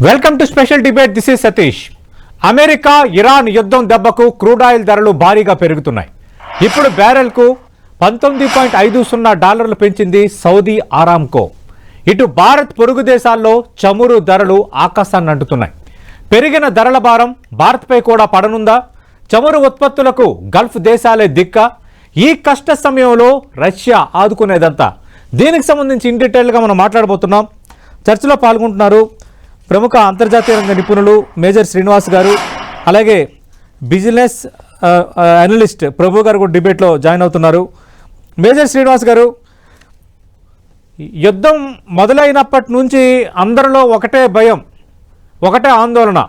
Welcome to special debate. This is Satish. America Iran యుద్ధం దెబ్బకు crude oil ధరలు భారీగా పెరుగుతున్నాయి. ఇప్పుడు బ్యారెల్కు $19.50 పెంచింది సౌదీ ఆరామ్కో. ఇటు భారత్ పొరుగు దేశాల్లో చమురు ధరలు ఆకాశాన్ని అంటుతున్నాయి. పెరిగిన ధరల భారం భారత్పై కూడా పడనుందా? చమురు ఉత్పత్తులకు గల్ఫ్ దేశాలే దిక్క. ఈ కష్ట సమయంలో రష్యా ఆదుకునేదంతా. దీనికి సంబంధించి ఇన్ డీటెయిల్గా మనం మాట్లాడబోతున్నాం. చర్చలో పాల్గొంటున్నారు ప్రముఖ అంతర్జాతీయ రంగ నిపుణులు మేజర్ శ్రీనివాస్ గారు, అలాగే బిజినెస్ అనలిస్ట్ ప్రభు గారు కూడా డిబేట్లో జాయిన్ అవుతున్నారు. మేజర్ శ్రీనివాస్ గారు, యుద్ధం మొదలైనప్పటి నుంచి అందరిలో ఒకటే భయం, ఒకటే ఆందోళన,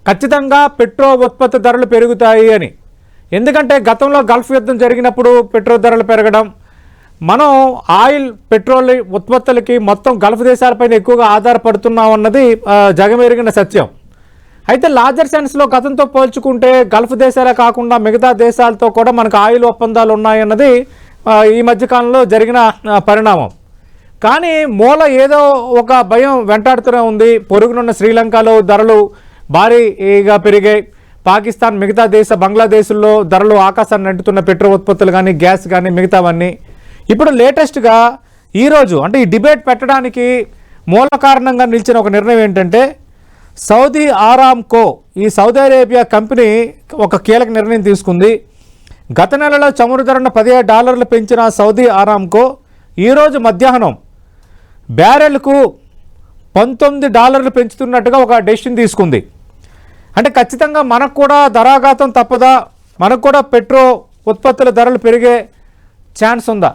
ఖచ్చితంగా పెట్రోల్ ఉత్పత్తి ధరలు పెరుగుతాయి అని. ఎందుకంటే గతంలో గల్ఫ్ యుద్ధం జరిగినప్పుడు పెట్రోల్ ధరలు పెరగడం, మనం ఆయిల్ పెట్రోల్ ఉత్పత్తులకి మొత్తం గల్ఫ్ దేశాలపైన ఎక్కువగా ఆధారపడుతున్నాం అన్నది జగమెరిగిన సత్యం. అయితే లార్జర్ సెన్స్లో గతంతో పోల్చుకుంటే గల్ఫ్ దేశాలే కాకుండా మిగతా దేశాలతో కూడా మనకు ఆయిల్ ఒప్పందాలు ఉన్నాయన్నది ఈ మధ్యకాలంలో జరిగిన పరిణామం. కానీ మూల ఏదో ఒక భయం వెంటాడుతూనే ఉంది. పొరుగునున్న శ్రీలంకలో ధరలు భారీగా పెరిగాయి. పాకిస్తాన్, మిగతా బంగ్లాదేశ్లో ధరలు ఆకాశాన్ని అంటుతున్న పెట్రోల్ ఉత్పత్తులు కానీ, గ్యాస్ కానీ, మిగతావన్నీ. ఇప్పుడు లేటెస్ట్గా ఈరోజు అంటే ఈ డిబేట్ పెట్టడానికి మూల కారణంగా నిలిచిన ఒక నిర్ణయం ఏంటంటే, సౌదీ ఆరామ్కో, ఈ సౌదీ అరేబియా కంపెనీ ఒక కీలక నిర్ణయం తీసుకుంది. గత నెలలో చమురు ధరను $17 పెంచిన సౌదీ ఆరామ్కో ఈరోజు మధ్యాహ్నం బ్యారెల్కు $19 పెంచుతున్నట్టుగా ఒక డెసిషన్ తీసుకుంది. అంటే ఖచ్చితంగా మనకు కూడా ధరాఘాతం తప్పదా? మనకు కూడా పెట్రోల్ ఉత్పత్తుల ధరలు పెరిగే ఛాన్స్ ఉందా?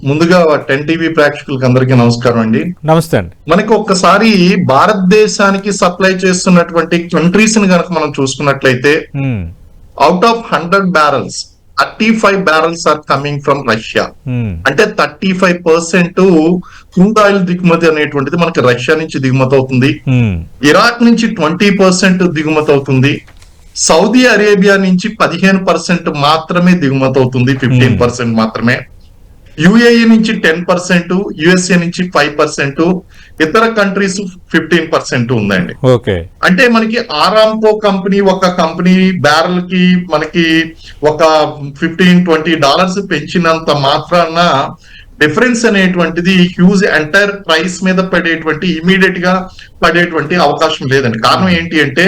ముందుగా 10 టీవీ ప్రేక్షకులకు అందరికీ నమస్కారం అండి. నమస్తే అండి. మనకి ఒక్కసారి భారతదేశానికి సప్లై చేస్తున్నటువంటి కంట్రీస్ ని కనుక మనం చూసుకున్నట్లయితే, out of 100 barrels 35 barrels are coming from Russia. అంటే 35% క్రూడ్ ఆయిల్ దిగుమతి అనేటువంటిది మనకి రష్యా నుంచి దిగుమతి అవుతుంది. ఇరాక్ నుంచి 20% దిగుమతి అవుతుంది. సౌదీ అరేబియా నుంచి 15% మాత్రమే దిగుమతి అవుతుంది, 15% మాత్రమే. యుఏఈ నుంచి 10%, యుఎస్ఏ నుంచి 5%, ఇతర కంట్రీస్ 15% ఉందండి. అంటే మనకి ఆరామ్కో కంపెనీ ఒక కంపెనీ బ్యారెల్ కి మనకి ఒక $15-20 పెంచినంత మాత్రాన డిఫరెన్స్ అనేటువంటిది హ్యూజ్ ఎంటైర్ ప్రైస్ మీద పడేటువంటి ఇమీడియట్ గా పడేటువంటి అవకాశం లేదండి. కారణం ఏంటి అంటే,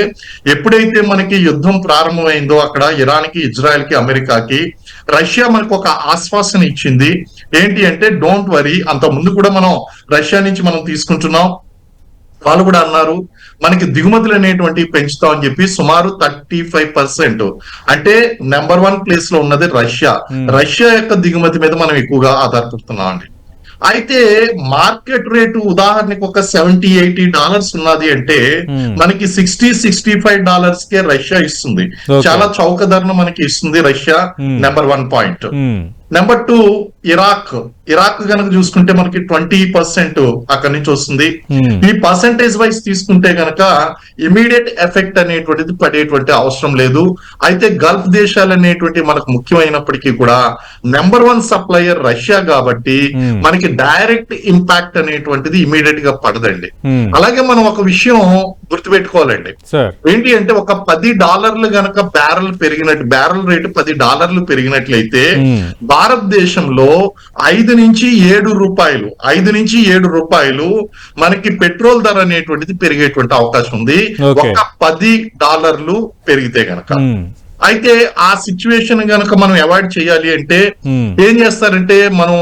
ఎప్పుడైతే మనకి యుద్ధం ప్రారంభమైందో అక్కడ ఇరాన్ కి, ఇజ్రాయెల్ కి, అమెరికాకి రష్యా మనకు ఒక ఆశ్వాసన ఇచ్చింది. ఏంటి అంటే, డోంట్ వరీ, అంత ముందు కూడా మనం రష్యా నుంచి మనం తీసుకుంటున్నాం. వాళ్ళు కూడా అన్నారు మనకి దిగుమతులు అనేటువంటి పెంచుతాం అని చెప్పి. సుమారు 35%, అంటే నెంబర్ 1 ప్లేస్ లో ఉన్నది రష్యా. రష్యా యొక్క దిగుమతి మీద మనం ఎక్కువగా ఆధారపడుతున్నాం అండి. అయితే మార్కెట్ రేటు ఉదాహరణకి ఒక $70-80 ఉన్నది అంటే మనకి $60-65 కే రష్యా ఇస్తుంది. చాలా చౌక ధరను మనకి ఇస్తుంది Russia. Number 1 point. Number 2 Iraq గనక చూసుకుంటే మనకి 20% అక్కడి నుంచి వస్తుంది. ఈ పర్సంటేజ్ వైజ్ తీసుకుంటే గనక ఇమీడియట్ ఎఫెక్ట్ అనేటువంటిది పడేటువంటి అవసరం లేదు. అయితే గల్ఫ్ దేశాలు అనేటువంటి మనకు ముఖ్యమైనప్పటికీ కూడా నెంబర్ 1 సప్లయర్ రష్యా కాబట్టి మనకి డైరెక్ట్ ఇంపాక్ట్ అనేటువంటిది ఇమీడియట్ గా పడదండి. అలాగే మనం ఒక విషయం గుర్తుపెట్టుకోవాలండి. ఏంటి అంటే, ఒక $10 గనక బ్యారెల్ రేటు $10 పెరిగినట్లయితే భారతదేశంలో 5 నుంచి 7 రూపాయలు మనకి పెట్రోల్ ధర అనేటువంటిది పెరిగేటువంటి అవకాశం ఉంది, ఒక $10 పెరిగితే గనక. అయితే ఆ సిచ్యువేషన్ గనక మనం అవాయిడ్ చేయాలి అంటే ఏం చేస్తారంటే, మనం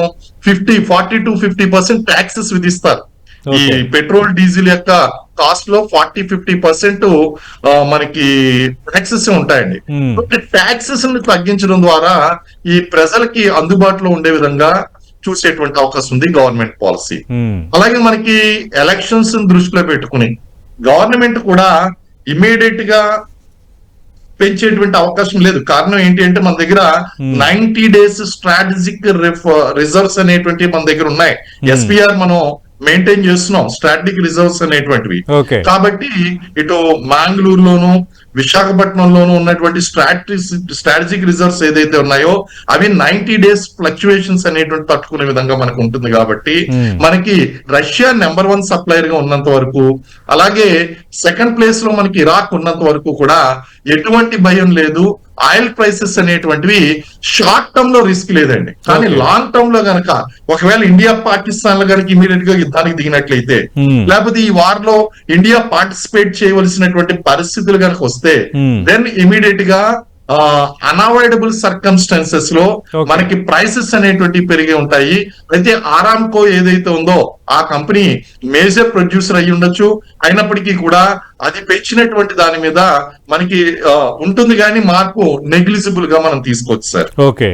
40-50% ట్యాక్సెస్ విధిస్తారు. ఈ పెట్రోల్, డీజిల్ యొక్క కాస్ట్ లో 40-50% మనకి ట్యాక్సెస్ ఉంటాయండి. ట్యాక్సెస్ ని తగ్గించడం ద్వారా ఈ ప్రజలకి అందుబాటులో ఉండే విధంగా చూసేటువంటి అవకాశం ఉంది గవర్నమెంట్ పాలసీ. అలాగే మనకి ఎలక్షన్స్ దృష్టిలో పెట్టుకుని గవర్నమెంట్ కూడా ఇమీడియట్ గా పెంచేటువంటి అవకాశం లేదు. కారణం ఏంటి అంటే, మన దగ్గర 90 days స్ట్రాటజిక్ రిజర్వ్స్ అనేటువంటి మన దగ్గర ఉన్నాయి. ఎస్పీఆర్ మనం మెయింటైన్ చేస్తున్నాం, స్ట్రాటజిక్ రిజర్వ్స్ అనేటువంటివి. కాబట్టి ఇటు మ్యాంగ్లూరులోను, విశాఖపట్నంలోనూ ఉన్నటువంటి స్ట్రాటజిక్ రిజర్వ్స్ ఏదైతే ఉన్నాయో అవి 90 days ఫ్లక్చువేషన్స్ అనేటువంటి తట్టుకునే విధంగా మనకు ఉంటుంది కాబట్టి మనకి రష్యా నెంబర్ 1 సప్లయర్ గా ఉన్నంత వరకు, అలాగే సెకండ్ ప్లేస్ లో మనకి ఇరాక్ ఉన్నంత వరకు కూడా ఎటువంటి భయం లేదు. ఆయిల్ ప్రైసెస్ అనేటువంటివి షార్ట్ టర్మ్ లో రిస్క్ లేదండి, కానీ లాంగ్ టర్మ్ లో గనక ఒకవేళ ఇండియా పాకిస్తాన్ లో కనుక ఇమీడియట్ గా యుద్ధానికి దిగినట్లయితే, లేకపోతే ఈ వార్ లో ఇండియా పార్టిసిపేట్ చేయవలసినటువంటి పరిస్థితులు కనుక వస్తే, దెన్ ఇమీడియట్ గా అన్అవాయిడబుల్ సర్కమ్స్టాన్సెస్ లో మనకి ప్రైసెస్ అనేటువంటి పెరిగి ఉంటాయి. అయితే ఆరామ్కో ఏదైతే ఉందో ఆ కంపెనీ మేజర్ ప్రొడ్యూసర్ అయి ఉండొచ్చు, అయినప్పటికీ కూడా అది పెంచినటువంటి దాని మీద మనకి ఉంటుంది, కానీ మార్పు నెగ్లిజిబుల్ గా మనం తీసుకోవచ్చు సార్. ఓకే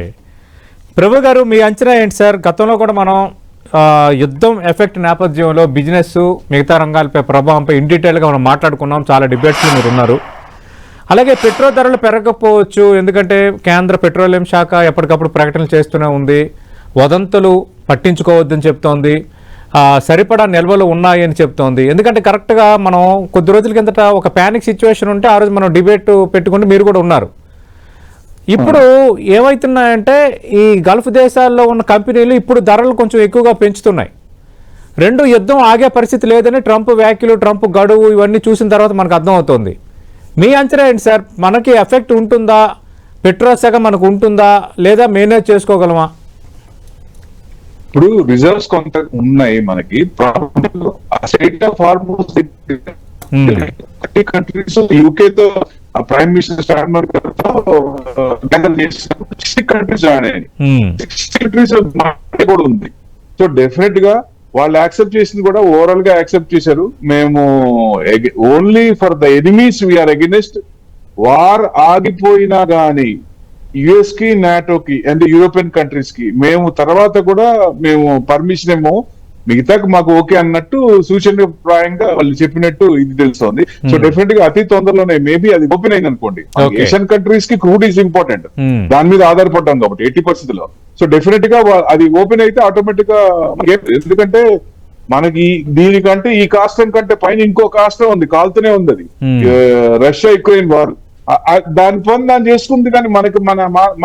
ప్రభు గారు, మీ అంచనా ఏంటి సార్? గతంలో కూడా మనం యుద్ధం ఎఫెక్ట్ నేపథ్యంలో బిజినెస్ మిగతా రంగాలపై ప్రభావంపై ఇన్ డీటెయిల్గా మనం మాట్లాడుకున్నాం, చాలా డిబేట్స్లో మీరు ఉన్నారు. అలాగే పెట్రోల్ ధరలు పెరగకపోవచ్చు, ఎందుకంటే కేంద్ర పెట్రోలియం శాఖ ఎప్పటికప్పుడు ప్రకటనలు చేస్తూనే ఉంది, వదంతులు పట్టించుకోవద్దని చెప్తోంది, సరిపడా నిల్వలు ఉన్నాయని చెప్తోంది. ఎందుకంటే కరెక్ట్గా మనం కొద్ది రోజుల కిందట ఒక ప్యానిక్ సిచ్యువేషన్ ఉంటే ఆ రోజు మనం డిబేట్ పెట్టుకుంటే మీరు కూడా ఉన్నారు. ఇప్పుడు ఏమవుతున్నాయంటే ఈ గల్ఫ్ దేశాల్లో ఉన్న కంపెనీలు ఇప్పుడు ధరలు కొంచెం ఎక్కువగా పెంచుతున్నాయి. రెండు యుద్ధం ఆగే పరిస్థితి లేదని ట్రంప్ వ్యాఖ్యలు, ట్రంప్ గడువు ఇవన్నీ చూసిన తర్వాత మనకు అర్థమవుతోంది. మీ అంచనా ఏంటి సార్? మనకి ఎఫెక్ట్ ఉంటుందా? పెట్రోల్ శాఖ మనకు ఉంటుందా, లేదా మేనేజ్ చేసుకోగలమా? ఇప్పుడు రిజర్వ్స్ కొంత ఉన్నాయి మనకి. స్టేట్ ఆఫ్ హార్మోస్ కంట్రీస్ యూకేతో ప్రైమ్ మినిస్టర్ కంట్రీస్ జాయిన్ అయ్యాయి. 60 కంట్రీస్ కూడా ఉంది. సో డెఫినెట్ గా వాళ్ళు యాక్సెప్ట్ చేసింది కూడా ఓవరాల్ గా యాక్సెప్ట్ చేశారు. మేము only for the enemies we are against. War ఆగిపోయినా గానీ యుఎస్ కి, నాటోకి అండ్ యూరోపియన్ కంట్రీస్ కి మేము తర్వాత కూడా మేము పర్మిషన్ ఏమో మిగతా మాకు ఓకే అన్నట్టు సూచనప్రాయంగా వాళ్ళు చెప్పినట్టు ఇది తెలుస్తోంది. సో డెఫినెట్ గా అతి తొందరలోనే మేబీ అది ఓపెన్ అయింది అనుకోండి. ఏషియన్ కంట్రీస్ కి క్రూడ్ ఈజ్ ఇంపార్టెంట్, దాని మీద ఆధారపడ్డాం కాబట్టి 80% లో. సో డెఫినెట్ గా అది ఓపెన్ అయితే ఆటోమేటిక్ గా, ఎందుకంటే మనకి దీనికంటే ఈ కాస్టం కంటే పైన ఇంకో కాస్టం ఉంది, కాలుతూనే ఉంది. అది రష్యా యుక్రెయిన్ వార్, దాని పని దాన్ని చేసుకుంది, కానీ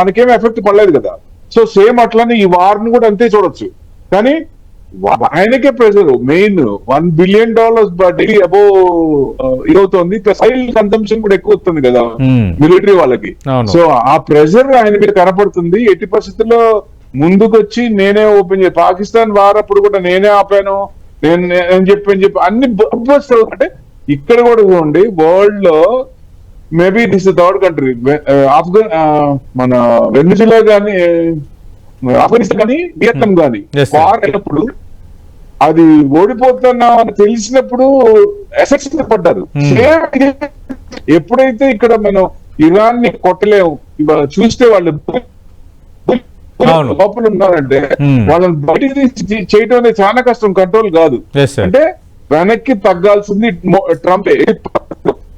మనకేం ఎఫెక్ట్ పడలేదు కదా. సో సేమ్ అట్లానే ఈ వార్ ను కూడా అంతే చూడొచ్చు. కానీ ఆయనకే pressure main $1 billion daily above ఇదవుతుంది. ప్లస్ ఆయిల్ కన్సంప్షన్ కూడా ఎక్కువ వస్తుంది కదా మిలిటరీ వాళ్ళకి. సో ఆ ప్రెజర్ ఆయన మీద కనపడుతుంది. 80% లో ముందుకు వచ్చి నేనే ఓపెన్ చేసి పాకిస్తాన్ వారప్పుడు కూడా నేనే ఆపాను, నేను చెప్పి అన్ని అంటే ఇక్కడ కూడా చూడండి, వరల్డ్ లో మేబీ దిస్ థర్డ్ కంట్రీ. మన వెనిజులా గానీ, ఆఫ్ఘనిస్తాన్ కానీ, వియత్నాం కానీ వార్ అయినప్పుడు అది ఓడిపోతున్నా అని తెలిసినప్పుడు ఎసెట్స్ పడ్డారు. ఎప్పుడైతే ఇక్కడ మనం ఇరాన్ ని కొట్టలేము, చూస్తే వాళ్ళు లోపల ఉన్నారంటే వాళ్ళని బయటికి చేయటం అనేది చాలా కష్టం, కంట్రోల్ కాదు. అంటే వెనక్కి తగ్గాల్సింది ట్రంప్.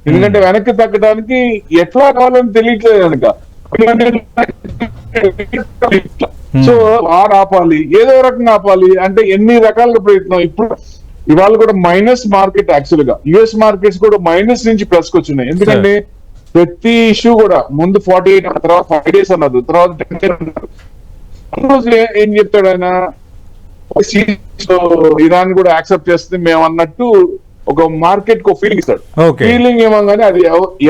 ఎందుకంటే వెనక్కి తగ్గడానికి ఎట్లా కావాలని తెలియట్లేదు కనుక. సో వార్ ఆపాలి, ఏదో రకంగా ఆపాలి అంటే ఎన్ని రకాల ప్రయత్నం. ఇప్పుడు ఇవాళ కూడా మైనస్ మార్కెట్, యాక్చువల్ గా యుఎస్ మార్కెట్స్ కూడా మైనస్ నుంచి ప్లస్ కి వచ్చినాయి. ఎందుకంటే ప్రతి ఇష్యూ కూడా ముందు 48 తర్వాత 5 days అన్నారు, తర్వాత 10 days అన్నారు. రోజు ఏం చెప్తాడు ఆయన, ఇరాన్ కూడా యాక్సెప్ట్ చేస్తుంది మేము అన్నట్టు ఒక మార్కెట్ కు ఫీలింగ్ ఇస్తాడు. ఫీలింగ్ ఏమో కానీ అది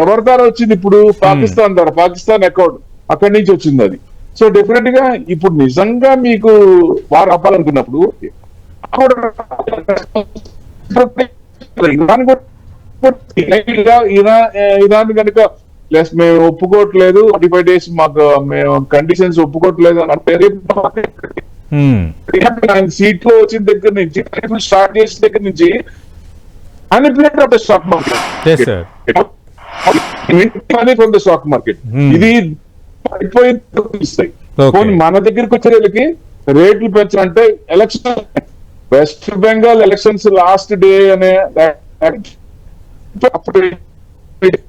ఎవరి ద్వారా వచ్చింది? ఇప్పుడు పాకిస్తాన్ ద్వారా, పాకిస్తాన్ అకౌంట్ అక్కడి నుంచి వచ్చింది అది. సో డెఫినెట్ గా ఇప్పుడు నిజంగా మీకు వారు ఆపాలనుకున్నప్పుడు ఇరాన్ కనుక ప్లస్ మేము ఒప్పుకోవట్లేదు, 45 days మాకు మేము కండిషన్స్ ఒప్పుకోవట్లేదు అంటే ఆయన సీట్ లో వచ్చిన దగ్గర నుంచి, స్టార్ట్ చేసిన దగ్గర నుంచి అన్ఇంప్లిమెంట్ of the stock market, from the stock market ఇది ఇస్తాయి. మన దగ్గరికి వచ్చే వాళ్ళకి రేట్లు పెంచాలంటే election, West Bengal elections last day అనే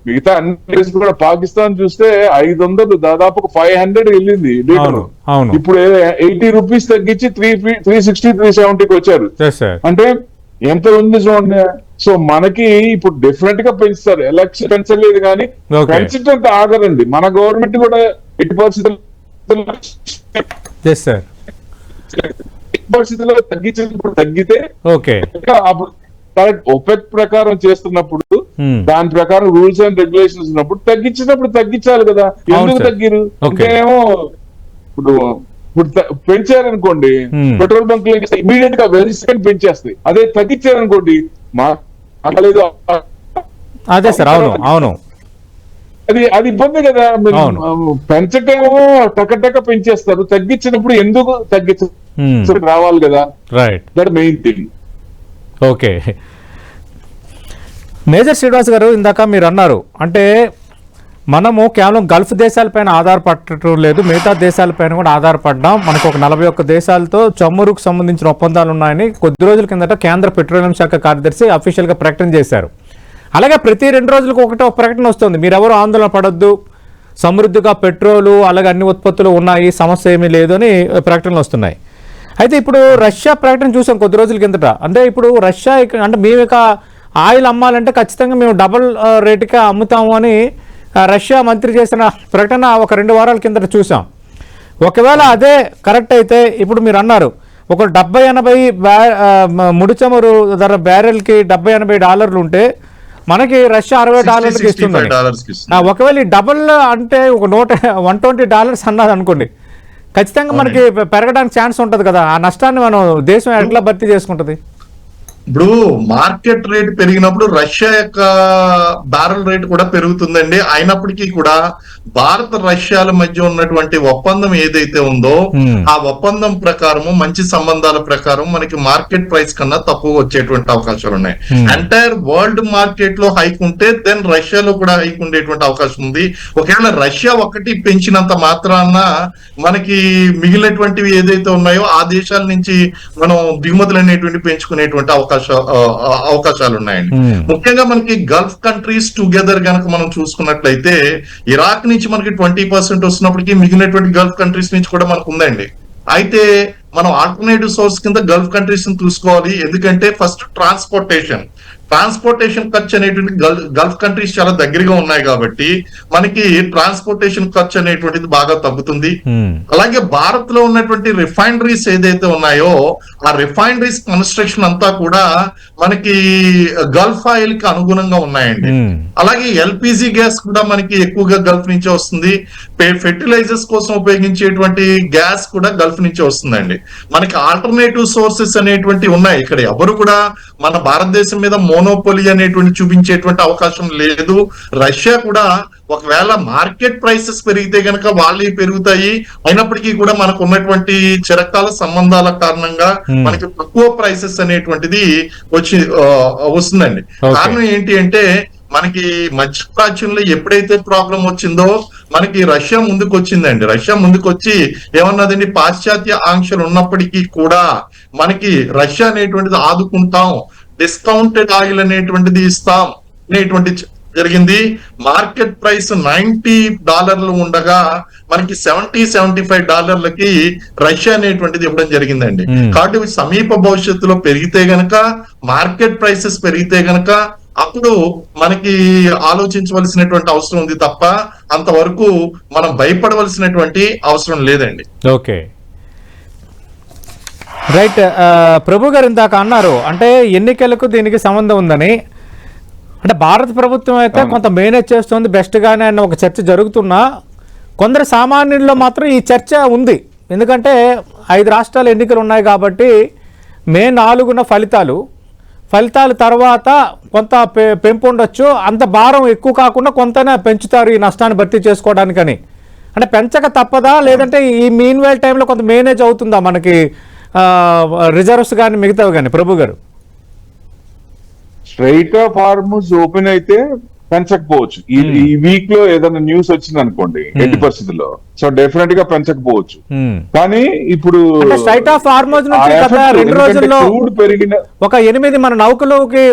మిగతా అన్ని కూడా పాకిస్తాన్ చూస్తే 500 దాదాపు 500 వెళ్ళింది లీటర్. ఇప్పుడు 80 రూపీస్ తగ్గించి 360, 370కి వచ్చారు. అంటే ఎంత ఉంది చూడండి. సో మనకి ఇప్పుడు డిఫరెంట్ గా పెంచుతారు, ఎలక్షన్ పెంచలేదు కానీ Okay. పెంచడం ఆగరండి. మన గవర్నమెంట్ కూడా ఎట్టి పరిస్థితుల్లో తగ్గించినప్పుడు తగ్గితే ఓకే అప్పుడు ఒపెక్ ప్రకారం చేస్తున్నప్పుడు దాని ప్రకారం రూల్స్ అండ్ రెగ్యులేషన్స్ ఉన్నప్పుడు తగ్గించినప్పుడు తగ్గించాలి కదా. ఎందుకు sir. తగ్గిరు Okay. ఇంకేమో ఇప్పుడు పెంచారనుకోండి పెట్రోల్ బంక్ ఇమీడియట్ గా వెరీ సెకండ్ పెంచేస్తాయి. అదే తగ్గించారనుకోండి లేదు అదే సార్, అవును అవును అది ఇబ్బంది కదా. మీరు అవును. పెంచటేమో టక పెంచేస్తారు, తగ్గించినప్పుడు ఎందుకు తగ్గించ రావాలి కదా. Right, that main thing. Okay. Major Srinivas గారు, ఇందాక మీరు అన్నారు అంటే మనము కేవలం గల్ఫ్ దేశాలపైన ఆధారపడటం లేదు, మిగతా దేశాలపైన కూడా ఆధారపడ్డాం. మనకు ఒక 41 దేశాలతో చమురుకు సంబంధించిన ఒప్పందాలు ఉన్నాయని కొద్ది రోజుల కిందట కేంద్ర పెట్రోలియం శాఖ కార్యదర్శి అఫీషియల్గా ప్రకటన చేశారు. అలాగే ప్రతి 2 రోజులకు ఒక ప్రకటన వస్తుంది, మీరెవరు ఆందోళన పడొద్దు, సమృద్ధిగా పెట్రోలు అలాగే అన్ని ఉత్పత్తులు ఉన్నాయి, సమస్య ఏమీ లేదు అని ప్రకటనలు వస్తున్నాయి. అయితే ఇప్పుడు రష్యా ప్రకటన చూసాం కొద్ది రోజుల కిందట. అంటే ఇప్పుడు రష్యా అంటే మేము ఇక ఆయిల్ అమ్మాలంటే ఖచ్చితంగా మేము డబుల్ రేటుగా అమ్ముతాము అని రష్యా మంత్రి చేసిన ప్రకటన ఒక 2 వారాల కిందట చూసాం. ఒకవేళ అదే కరెక్ట్ అయితే ఇప్పుడు మీరు అన్నారు ఒక 70-80 ముడి చమురు ధర బ్యారెల్కి $70-80 ఉంటే మనకి రష్యా $60 ఇస్తుంది. ఒకవేళ ఈ డబుల్ అంటే ఒక $120 అన్నది అనుకోండి, ఖచ్చితంగా మనకి పెరగడానికి ఛాన్స్ ఉంటుంది కదా. ఆ నష్టాన్ని మనం దేశం ఎట్లా భర్తీ చేసుకుంటుంది? ఇప్పుడు మార్కెట్ రేట్ పెరిగినప్పుడు రష్యా యొక్క బ్యారెల్ రేట్ కూడా పెరుగుతుందండి. అయినప్పటికీ కూడా భారత్ రష్యాల మధ్య ఉన్నటువంటి ఒప్పందం ఏదైతే ఉందో ఆ ఒప్పందం ప్రకారము మంచి సంబంధాల ప్రకారం మనకి మార్కెట్ ప్రైస్ కన్నా తక్కువ వచ్చేటువంటి అవకాశాలు ఉన్నాయి. ఎంటైర్ వరల్డ్ మార్కెట్ లో హైక్ ఉంటే దెన్ రష్యాలో కూడా హైక్ ఉండేటువంటి అవకాశం ఉంది. ఒకవేళ రష్యా ఒకటి పెంచినంత మాత్రాన మనకి మిగిలినటువంటివి ఏదైతే ఉన్నాయో ఆ దేశాల నుంచి మనం దిగుమతులు అనేటువంటి పెంచుకునేటువంటి అవకాశాలు ఉన్నాయండి. ముఖ్యంగా మనకి గల్ఫ్ కంట్రీస్ టుగెదర్ గనక మనం చూసుకున్నట్లయితే ఇరాక్ నుంచి మనకి 20% వస్తున్నప్పటికీ మిగిలినటువంటి గల్ఫ్ కంట్రీస్ నుంచి కూడా మనకు ఉందండి. అయితే మనం ఆల్టర్నేటివ్ సోర్స్ కింద గల్ఫ్ కంట్రీస్ ని చూసుకోవాలి. ఎందుకంటే ఫస్ట్ ట్రాన్స్పోర్టేషన్ ఖర్చు అనేటువంటి గల్ఫ్ కంట్రీస్ చాలా దగ్గరగా ఉన్నాయి కాబట్టి మనకి ట్రాన్స్పోర్టేషన్ ఖర్చు అనేటువంటిది బాగా తగ్గుతుంది. అలాగే భారత్ లో ఉన్నటువంటి రిఫైనరీస్ ఏదైతే ఉన్నాయో ఆ రిఫైనరీస్ కన్స్ట్రక్షన్ అంతా కూడా మనకి గల్ఫ్ ఆయిల్ కి అనుగుణంగా ఉన్నాయండి. అలాగే ఎల్పిజి గ్యాస్ కూడా మనకి ఎక్కువగా గల్ఫ్ నుంచే వస్తుంది. ఫెర్టిలైజర్స్ కోసం ఉపయోగించేటువంటి గ్యాస్ కూడా గల్ఫ్ నుంచే వస్తుందండి. మనకి ఆల్టర్నేటివ్ సోర్సెస్ అనేటువంటి ఉన్నాయి. ఇక్కడ ఎవరు కూడా మన భారతదేశం మీద మోనోపోలీ అనేటువంటి చూపించేటువంటి అవకాశం లేదు. రష్యా కూడా ఒకవేళ మార్కెట్ ప్రైసెస్ పెరిగితే గనక వాళ్ళే పెరుగుతాయి. అయినప్పటికీ కూడా మనకు ఉన్నటువంటి చిరకాల సంబంధాల కారణంగా మనకి తక్కువ ప్రైసెస్ అనేటువంటిది వస్తుందండి. కారణం ఏంటి అంటే మనకి మధ్యప్రాచ్యంలో ఎప్పుడైతే ప్రాబ్లం వచ్చిందో మనకి రష్యా ముందుకు వచ్చిందండి. రష్యా ముందుకు వచ్చి ఏమన్నదండి, పాశ్చాత్య ఆంక్షలు ఉన్నప్పటికీ కూడా మనకి రష్యా అనేటువంటిది ఆదుకుంటాం, డిస్కౌంటెడ్ ఆయిల్ అనేటువంటిది ఇస్తాం అనేటువంటి జరిగింది. మార్కెట్ ప్రైస్ $90 ఉండగా మనకి $70-75 రష్యా అనేటువంటిది ఇవ్వడం జరిగిందండి. కాబట్టి సమీప భవిష్యత్తులో పెరిగితే గనక మార్కెట్ ప్రైసెస్ పెరిగితే గనక అప్పుడు మనకి ఆలోచించవలసినటువంటి అవసరం ఉంది తప్ప అంతవరకు మనం భయపడవలసినటువంటి అవసరం లేదండి. Okay, right. ప్రభు గారు ఇందాక అన్నారు అంటే ఎన్నికలకు దీనికి సంబంధం ఉందని. అంటే భారత ప్రభుత్వం అయితే కొంత మేనేజ్ చేస్తుంది బెస్ట్ గానే అన్న ఒక చర్చ జరుగుతున్నా కొందరు సామాన్యుల్లో మాత్రం ఈ చర్చ ఉంది. ఎందుకంటే 5 రాష్ట్రాల ఎన్నికలు ఉన్నాయి కాబట్టి మే 4న ఫలితాలు తర్వాత కొంత పెంపు ఉండొచ్చు, అంత భారం ఎక్కువ కాకుండా కొంతనే పెంచుతారు ఈ నష్టాన్ని భర్తీ చేసుకోవడానికని. అంటే పెంచక తప్పదా, లేదంటే ఈ మీన్ వేల్ టైంలో కొంత మేనేజ్ అవుతుందా మనకి రిజర్వ్స్ కానీ మిగతావి కానీ? ప్రభు గారు, స్ట్రైట్ ఆఫ్ హార్మోన్స్ ఓపెన్ అయితే పెంచకపోవచ్చు. ఈ వీక్ లో ఏదైనా న్యూస్ వచ్చింది అనుకోండి ఎట్టి పరిస్థితుల్లో, సో డెఫినెట్ గా పెంచకపోవచ్చు. కానీ ఇప్పుడు స్ట్రైట్ ఆఫ్ హార్మోన్స్ నుంచి గత 2 రోజుల్లో పెరిగిన ఒక 8 మన నౌకలోకి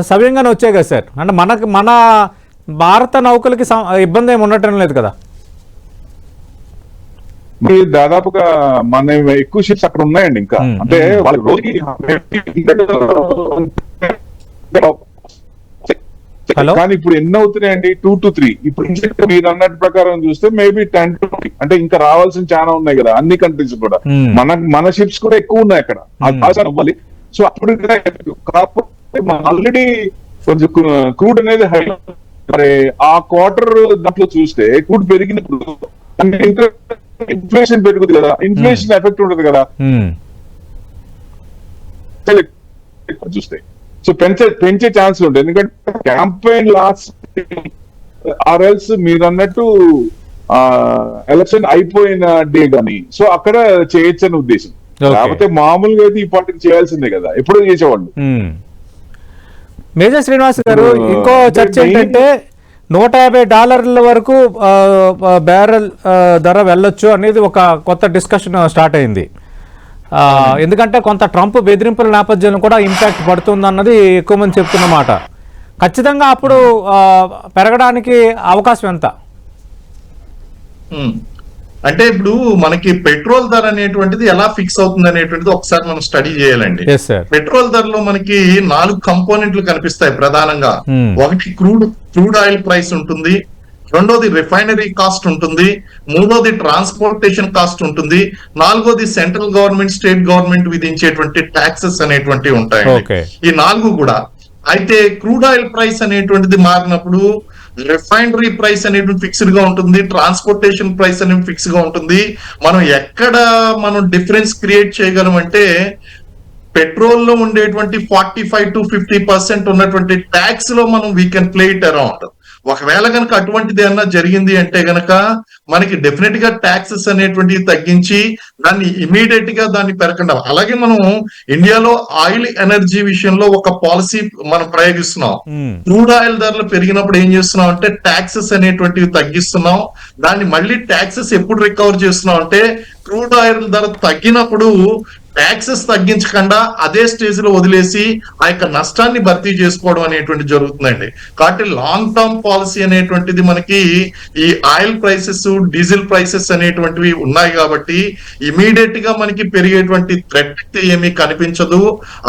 సవ్యంగానే వచ్చాయి కదా సార్. అంటే మన భారత నౌకలకి ఇబ్బంది ఏమి ఉండటం లేదు కదా? మరి దాదాపుగా మన ఎక్కువ షిప్స్ అక్కడ ఉన్నాయండి ఇంకా. అంటే వాళ్ళకి రోజుకి హలో కానీ ఇప్పుడు ఎన్ని అవుతున్నాయండి? 2 to 3. ఇప్పుడు మీరు అన్నట్టు ప్రకారం చూస్తే మేబీ 10 to 20. అంటే ఇంకా రావాల్సిన చాలా ఉన్నాయి కదా అన్ని కంట్రీస్ కూడా. మన షిప్స్ కూడా ఎక్కువ ఉన్నాయి అక్కడ, అవ్వాలి. సో అప్పుడు కాకపోతే ఆల్రెడీ కొంచెం క్రూడ్ అనేది హై. మరి ఆ క్వార్టర్ దాంట్లో చూస్తే క్రూడ్ పెరిగినప్పుడు ఇంకా ఇన్ఫ్లేషన్ పెరుగుతుంది కదా, ఇన్ఫ్లేషన్ ఎఫెక్ట్ ఉంటుంది కదా చూస్తే. సో పెంచే ఛాన్స్ ఉంటుంది, ఎందుకంటే క్యాంపెయిన్ లాస్ట్ ఆర్ఎల్స్ మీరు అన్నట్టు ఎలక్షన్ అయిపోయిన డే గాని, సో అక్కడ చేయొచ్చు అని ఉద్దేశం. కాకపోతే మామూలుగా అయితే ఈ పార్టీకి చేయాల్సిందే కదా, ఎప్పుడూ చేసేవాళ్ళు. మేజర్ శ్రీనివాస్ గారు, ఇంకో చర్చ ఏంటంటే $150 వరకు బ్యారెల్ ధర వెళ్ళొచ్చు అనేది ఒక కొత్త డిస్కషన్ స్టార్ట్ అయింది. ఎందుకంటే కొంత ట్రంప్ బెదిరింపుల నేపథ్యంలో కూడా ఇంపాక్ట్ పడుతుంది అన్నది ఎక్కువ మంది చెప్తున్న మాట. ఖచ్చితంగా అప్పుడు పెరగడానికి అవకాశం ఎంత? అంటే ఇప్పుడు మనకి పెట్రోల్ ధర అనేటువంటిది ఎలా ఫిక్స్ అవుతుంది అనేటువంటిది ఒకసారి మనం స్టడీ చేయాలండి. పెట్రోల్ ధరలో మనకి 4 కంపోనెంట్లు కనిపిస్తాయి ప్రధానంగా. ఒకటి క్రూడ్ ఆయిల్ ప్రైస్ ఉంటుంది, రెండోది రిఫైనరీ కాస్ట్ ఉంటుంది, మూడోది ట్రాన్స్పోర్టేషన్ కాస్ట్ ఉంటుంది, నాలుగోది సెంట్రల్ గవర్నమెంట్ స్టేట్ గవర్నమెంట్ విధించేటువంటి ట్యాక్సెస్ అనేటువంటివి ఉంటాయి. ఈ 4 కూడా. అయితే క్రూడ్ ఆయిల్ ప్రైస్ అనేటువంటిది మారినప్పుడు రిఫైనరీ ప్రైస్ అనేటువంటి ఫిక్స్డ్ గా ఉంటుంది, ట్రాన్స్పోర్టేషన్ ప్రైస్ అనేది ఫిక్స్ గా ఉంటుంది. మనం ఎక్కడ డిఫరెన్స్ క్రియేట్ చేయగలం అంటే పెట్రోల్ లో ఉండేటువంటి 45 to 50% ఉన్నటువంటి ట్యాక్స్ లో మనం we can play it around. ఒకవేళ కనుక అటువంటిది ఏమన్నా జరిగింది అంటే గనక మనకి డెఫినెట్ గా ట్యాక్సెస్ అనేటువంటివి తగ్గించి దాన్ని ఇమీడియట్ గా దాన్ని పెరగకుండా. అలాగే మనం ఇండియాలో ఆయిల్ ఎనర్జీ విషయంలో ఒక పాలసీ మనం ప్రయోగిస్తున్నాం. క్రూడ్ ఆయిల్ ధరలు పెరిగినప్పుడు ఏం చేస్తున్నాం అంటే ట్యాక్సెస్ అనేటువంటివి తగ్గిస్తున్నాం. దాన్ని మళ్ళీ ట్యాక్సెస్ ఎప్పుడు రికవర్ చేస్తున్నాం అంటే క్రూడ్ ఆయిల్ ధర తగ్గినప్పుడు ట్యాక్సెస్ తగ్గించకుండా అదే స్టేజ్ లో వదిలేసి ఆ యొక్క నష్టాన్ని భర్తీ చేసుకోవడం అనేటువంటి జరుగుతుందండి. కాబట్టి లాంగ్ టర్మ్ పాలసీ అనేటువంటిది మనకి ఈ ఆయిల్ ప్రైసెస్, డీజిల్ ప్రైసెస్ అనేటువంటివి ఉన్నాయి కాబట్టి ఇమీడియట్ గా మనకి పెరిగేటువంటి థ్రెట్ ఏమీ కనిపించదు.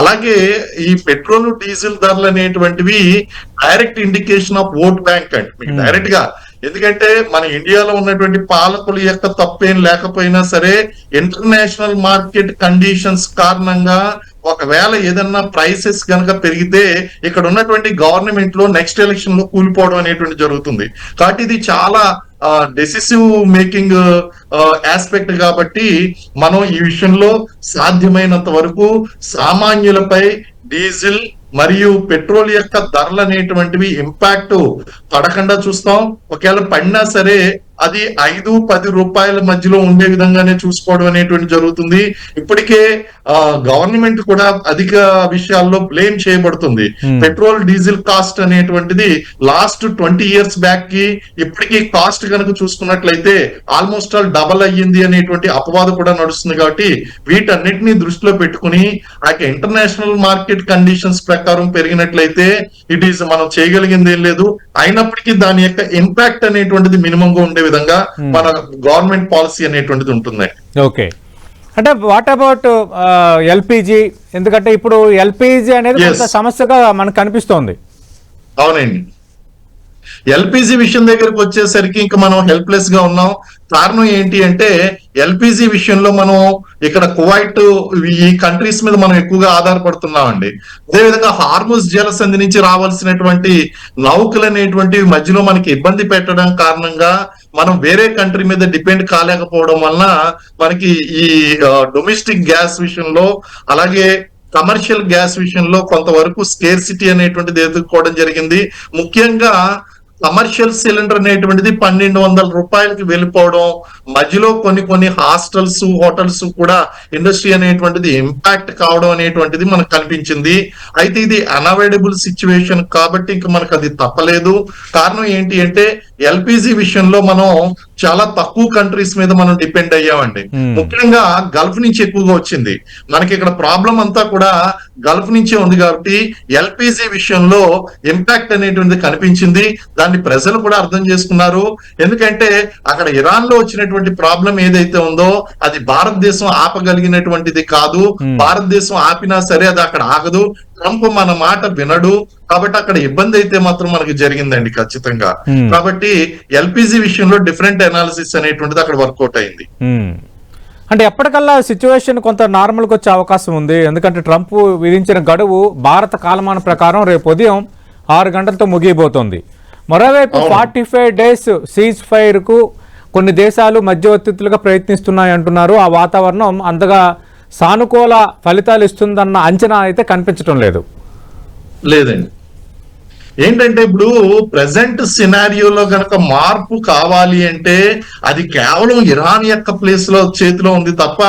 అలాగే ఈ పెట్రోల్ డీజిల్ ధరలు అనేటువంటివి direct indication of vote bank అండి మీకు డైరెక్ట్ గా. ఎందుకంటే మన ఇండియాలో ఉన్నటువంటి పాలకుల యొక్క తప్పేం లేకపోయినా సరే ఇంటర్నేషనల్ మార్కెట్ కండిషన్స్ కారణంగా ఒకవేళ ఏదన్నా ప్రైసెస్ కనుక పెరిగితే ఇక్కడ ఉన్నటువంటి గవర్నమెంట్ లో నెక్స్ట్ ఎలక్షన్ లో కూలిపోవడం అనేటువంటి జరుగుతుంది. కాబట్టి ఇది చాలా డెసిసివ్ మేకింగ్ ఆస్పెక్ట్ కాబట్టి మనం ఈ విషయంలో సాధ్యమైనంత వరకు సామాన్యులపై డీజిల్ మరియు పెట్రోల్ యొక్క ధరలు అనేటువంటివి ఇంపాక్ట్ పడకుండా చూస్తాం. ఒకవేళ పడినా సరే అది 5-10 రూపాయల మధ్యలో ఉండే విధంగానే చూసుకోవడం అనేటువంటి జరుగుతుంది. ఇప్పటికే గవర్నమెంట్ కూడా అధిక విషయాల్లో బ్లేమ్ చేయబడుతుంది. పెట్రోల్ డీజిల్ కాస్ట్ అనేటువంటిది లాస్ట్ 20 years బ్యాక్ కి ఇప్పటికీ కాస్ట్ కనుక చూసుకున్నట్లయితే ఆల్మోస్ట్ ఆల్ డబల్ అయ్యింది అనేటువంటి అపవాదు కూడా నడుస్తుంది. కాబట్టి వీటన్నిటిని దృష్టిలో పెట్టుకుని ఆ ఇంటర్నేషనల్ మార్కెట్ కండిషన్స్ ప్రకారం పెరిగినట్లయితే ఇట్ ఈస్ మనం చేయగలిగింది ఏం లేదు. అయినప్పటికీ దాని యొక్క ఇంపాక్ట్ అనేటువంటిది మినిమం గా ఉండే విధంగా మన గవర్నమెంట్ పాలసీ అనేటువంటిది ఉంటుంది. ఓకే, అంటే వాట్ అబౌట్ ఎల్పిజి? ఎందుకంటే ఇప్పుడు ఎల్పిజి అనేది కొంత సమస్యగా మనకు కనిపిస్తోంది. అవునండి, ఎల్పిజి విషయం దగ్గరకు వచ్చేసరికి ఇంకా మనం హెల్ప్లెస్ గా ఉన్నాం. కారణం ఏంటి అంటే ఎల్పిజి విషయంలో మనం ఇక్కడ కువైట్ ఈ కంట్రీస్ మీద మనం ఎక్కువగా ఆధారపడుతున్నామండి. అదేవిధంగా హార్ముజ్ జలసంధి నుంచి రావాల్సినటువంటి నౌకలు అనేటువంటి మధ్యలో మనకి ఇబ్బంది పెట్టడం కారణంగా మనం వేరే కంట్రీ మీద డిపెండ్ కాలేకపోవడం వలన మనకి ఈ డొమెస్టిక్ గ్యాస్ విషయంలో అలాగే కమర్షియల్ గ్యాస్ విషయంలో కొంతవరకు స్కేర్సిటీ అనేటువంటిది ఎదుర్కోవడం జరిగింది. ముఖ్యంగా కమర్షియల్ సిలిండర్ అనేటువంటిది 1200 రూపాయలకి వెళ్ళిపోవడం, మధ్యలో కొన్ని హాస్టల్స్, హోటల్స్ కూడా ఇండస్ట్రీ అనేటువంటిది ఇంపాక్ట్ కావడం అనేటువంటిది మనకు కనిపించింది. అయితే ఇది అన్అవాయిడబుల్ సిచ్యువేషన్ కాబట్టి ఇంకా మనకు అది తప్పలేదు. కారణం ఏంటి అంటే ఎల్పిజి విషయంలో మనం చాలా తక్కువ కంట్రీస్ మీద మనం డిపెండ్ అయ్యామండి. ముఖ్యంగా గల్ఫ్ నుంచి ఎక్కువగా వచ్చింది. మనకి ఇక్కడ ప్రాబ్లం అంతా కూడా గల్ఫ్ నుంచే ఉంది కాబట్టి ఎల్పిజి విషయంలో ఇంపాక్ట్ అనేటువంటిది కనిపించింది. దాన్ని ప్రజలు కూడా అర్థం చేసుకున్నారు. ఎందుకంటే అక్కడ ఇరాన్ లో వచ్చినటువంటి ప్రాబ్లం ఏదైతే ఉందో అది భారతదేశం ఆపగలిగినటువంటిది కాదు. భారతదేశం ఆపినా సరే అది అక్కడ ఆగదు. ట్రంప్ మన మాట వినడు. కాబట్టి అక్కడ ఇబ్బంది అయితే మాత్రం మనకి జరిగిందండి ఖచ్చితంగా. కాబట్టి ఎల్పిజి విషయంలో డిఫరెంట్ అనాలిసిస్ అనేటువంటిది అక్కడ వర్కౌట్ అయింది. అంటే ఎప్పటికల్లా సిచ్యువేషన్ కొంత నార్మల్కి వచ్చే అవకాశం ఉంది. ఎందుకంటే ట్రంప్ విధించిన గడువు భారత కాలమాన ప్రకారం రేపు ఉదయం 6 గంటలతో ముగియబోతోంది. మరోవైపు 45 days సీజ్ ఫైర్ కు కొన్ని దేశాలు మధ్యవర్తిత్తులుగా ప్రయత్నిస్తున్నాయి అంటున్నారు. ఆ వాతావరణం అంతగా సానుకూల ఫలితాలు ఇస్తుందన్న అంచనా అయితే కనిపించడం లేదండి. ఏంటంటే ఇప్పుడు ప్రెసెంట్ సినారియోలో గనక మార్పు కావాలి అంటే అది కేవలం ఇరాన్ యొక్క చేతిలో ఉంది తప్ప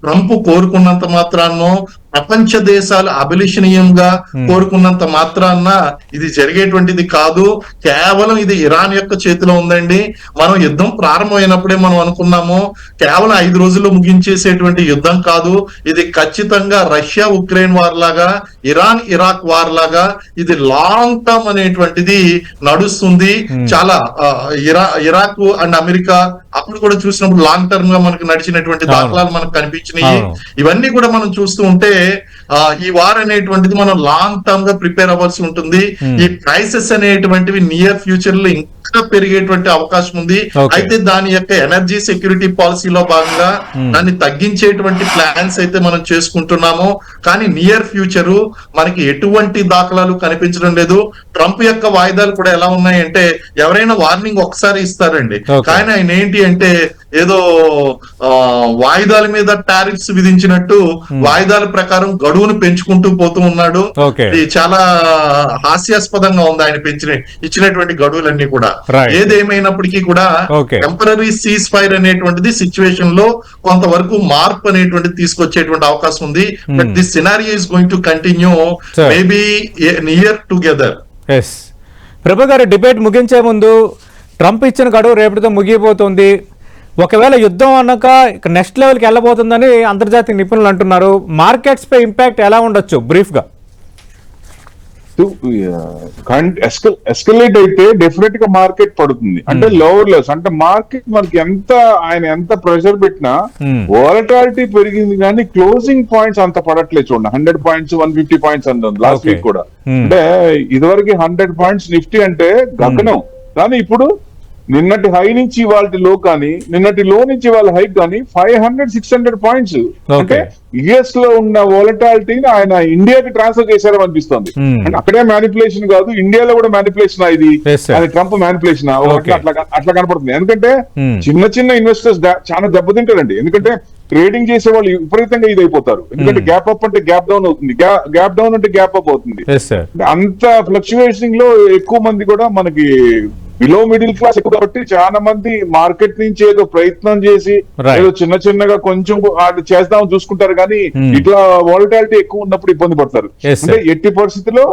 ట్రంప్ కోరుకున్నంత మాత్రాన్నో ప్రపంచ దేశాలు అభిలషణీయంగా కోరుకున్నంత మాత్రాన్న ఇది జరిగేటువంటిది కాదు. కేవలం ఇది ఇరాన్ యొక్క చేతిలో ఉందండి. మనం యుద్ధం ప్రారంభమైనప్పుడే మనం అనుకున్నాము కేవలం 5 రోజుల్లో ముగించేసేటువంటి యుద్ధం కాదు. ఇది ఖచ్చితంగా రష్యా ఉక్రెయిన్ వార్ లాగా, ఇరాన్ ఇరాక్ వార్ లాగా ఇది లాంగ్ టర్మ్ అనేటువంటిది నడుస్తుంది. చాలా ఇరాక్ అండ్ అమెరికా అప్పుడు కూడా చూసినప్పుడు లాంగ్ టర్మ్ గా మనకు నడిచినటువంటి దాఖలాలు మనకు కనిపించినాయి. ఇవన్నీ కూడా మనం చూస్తూ ఉంటే ఈ వార్ అనేటువంటిది మనం లాంగ్ టర్మ్ గా ప్రిపేర్ అవ్వాల్సి ఉంటుంది. ఈ ప్రైసెస్ అనేటువంటివి నియర్ ఫ్యూచర్ లో ఇంకా పెరిగేటువంటి అవకాశం ఉంది. అయితే దాని యొక్క ఎనర్జీ సెక్యూరిటీ పాలసీలో భాగంగా దాన్ని తగ్గించేటువంటి ప్లాన్స్ అయితే మనం చేసుకుంటున్నాము. కానీ నియర్ ఫ్యూచర్ మనకి ఎటువంటి దాఖలాలు కనిపించడం లేదు. ట్రంప్ యొక్క వాయిదాలు కూడా ఎలా ఉన్నాయంటే ఎవరైనా వార్నింగ్ ఒకసారి ఇస్తారండి, కానీ ఆయన ఏంటి అంటే ఏదో వాయిదాల మీద టారిఫ్స్ విధించినట్టు వాయిదాల ప్రకారం గడువును పెంచుకుంటూ పోతూ ఉన్నాడు. ఇది చాలా హాస్యాస్పదంగా ఉంది ఆయన ఇచ్చినటువంటి గడువులన్నీ కూడా. ఏదేమైనప్పటికీ కూడా టెంపరరీ సీజ్ ఫైర్ అనేటువంటిది సిచ్యువేషన్ లో కొంతవరకు మార్పు అనేటువంటిది తీసుకొచ్చేటువంటి అవకాశం ఉంది. But this scenario is going to continue maybe near together. Prabhu గారు, డిబేట్ ముగించే ముందు ట్రంప్ ఇచ్చిన గడువు రేపటితో ముగిపోతుంది. ఒకవేళ యుద్ధం అన్నాక నెక్స్ట్ లెవెల్కి వెళ్ళబోతుందని అంతర్జాతీయ నిపుణులు అంటున్నారు. మార్కెట్స్ పై ఇంపాక్ట్ ఎలా ఉండొచ్చు బ్రీఫ్ గా? ఎస్కలేట్ అయితే డెఫినెట్ గా మార్కెట్ పడుతుంది. అంటే లోవర్ లెవెల్స్ అంటే మార్కెట్ మనకి ఆయన ఎంత ప్రెషర్ పెట్టినా వాలటాలిటీ పెరిగింది కానీ క్లోజింగ్ పాయింట్స్ అంత పడట్లేదు. చూడండి 100 points 150 points అంటుంది లాస్ట్ వీక్ కూడా. అంటే ఇదివరకు 100 points నిఫ్టీ అంటే గగనం, కానీ ఇప్పుడు నిన్నటి హై నుంచి ఇవాళ లో కానీ నిన్నటి లో నుంచి ఇవాళ హై కానీ 500-600 points. అంటే యుఎస్ లో ఉన్న వోలటాలిటీని ఆయన ఇండియాకి ట్రాన్స్ఫర్ చేశారని అనిపిస్తుంది. అంటే అక్కడే మ్యానిపులేషన్ కాదు, ఇండియాలో కూడా మ్యానిపులేషన్ ఇది అది ట్రంప్ మ్యానిపులేషన్ అట్లా కనపడుతుంది. ఎందుకంటే చిన్న చిన్న ఇన్వెస్టర్స్ చాలా దెబ్బతింటారండి. ఎందుకంటే ట్రేడింగ్ చేసే వాళ్ళు విపరీతంగా ఇది అయిపోతారు. ఎందుకంటే గ్యాప్ అప్ అంటే గ్యాప్ డౌన్ అవుతుంది, గ్యాప్ డౌన్ అంటే గ్యాప్ అప్ అవుతుంది. అంత ఫ్లక్చువేషనింగ్ లో ఎక్కువ మంది కూడా మనకి బిలో మిడిల్ క్లాస్ ఎక్కువ కాబట్టి చాలా మంది మార్కెట్ నుంచి ఏదో ప్రయత్నం చేసి ఏదో చిన్న చిన్నగా కొంచెం చేద్దామని చూసుకుంటారు. కానీ ఇట్లా వాలటాలిటీ ఎక్కువ ఉన్నప్పుడు ఇబ్బంది పడతారు. అంటే ఎట్టి పరిస్థితుల్లో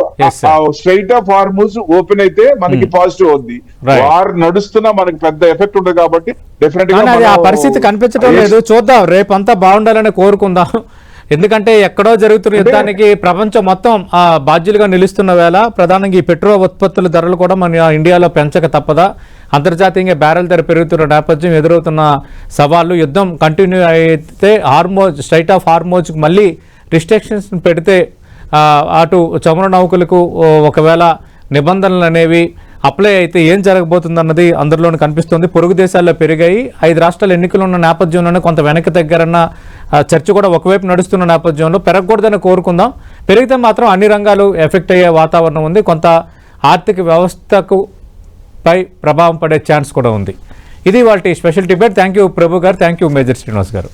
స్ట్రైట్ ఆఫ్ హార్మూజ్ ఓపెన్ అయితే మనకి పాజిటివ్ అవుద్ది. వార్ నడుస్తున్నా మనకి పెద్ద ఎఫెక్ట్ ఉండదు కాబట్టి డెఫినెట్ గా ఆ పరిస్థితి కనిపించడం లేదు. చూద్దాం, రేపంతా బాగుండాలని కోరుకుందాం. ఎందుకంటే ఎక్కడో జరుగుతున్న యుద్ధానికి ప్రపంచం మొత్తం బాధ్యులుగా నిలుస్తున్న వేళ ప్రధానంగా ఈ పెట్రోల్ ఉత్పత్తుల ధరలు కూడా మన ఇండియాలో పెంచక తప్పదా? అంతర్జాతీయంగా బ్యారెల్ ధర పెరుగుతున్న నేపథ్యం, ఎదురవుతున్న సవాళ్లు, యుద్ధం కంటిన్యూ అయితే స్ట్రైట్ ఆఫ్ హార్మోజ్కి మళ్ళీ రిస్ట్రిక్షన్స్ పెడితే అటు చమురు నౌకలకు ఒకవేళ నిబంధనలు అనేవి అప్లై అయితే ఏం జరగబోతుందన్నది అందరిలోనూ కనిపిస్తుంది. పొరుగు దేశాల్లో పెరిగాయి. 5 రాష్ట్రాల ఎన్నికలు ఉన్న నేపథ్యంలోనే కొంత వెనక్కి తగ్గారన్న చర్చ కూడా ఒకవైపు నడుస్తున్న నేపథ్యంలో పెరగకూడదని కోరుకుందాం. పెరిగితే మాత్రం అన్ని రంగాలు ఎఫెక్ట్ అయ్యే వాతావరణం ఉంది. కొంత ఆర్థిక వ్యవస్థకు పై ప్రభావం పడే ఛాన్స్ కూడా ఉంది. ఇది వాటి స్పెషల్ డిబేట్. థ్యాంక్ యూ ప్రభు గారు, థ్యాంక్ యూ మేజర్ శ్రీనివాస్ గారు.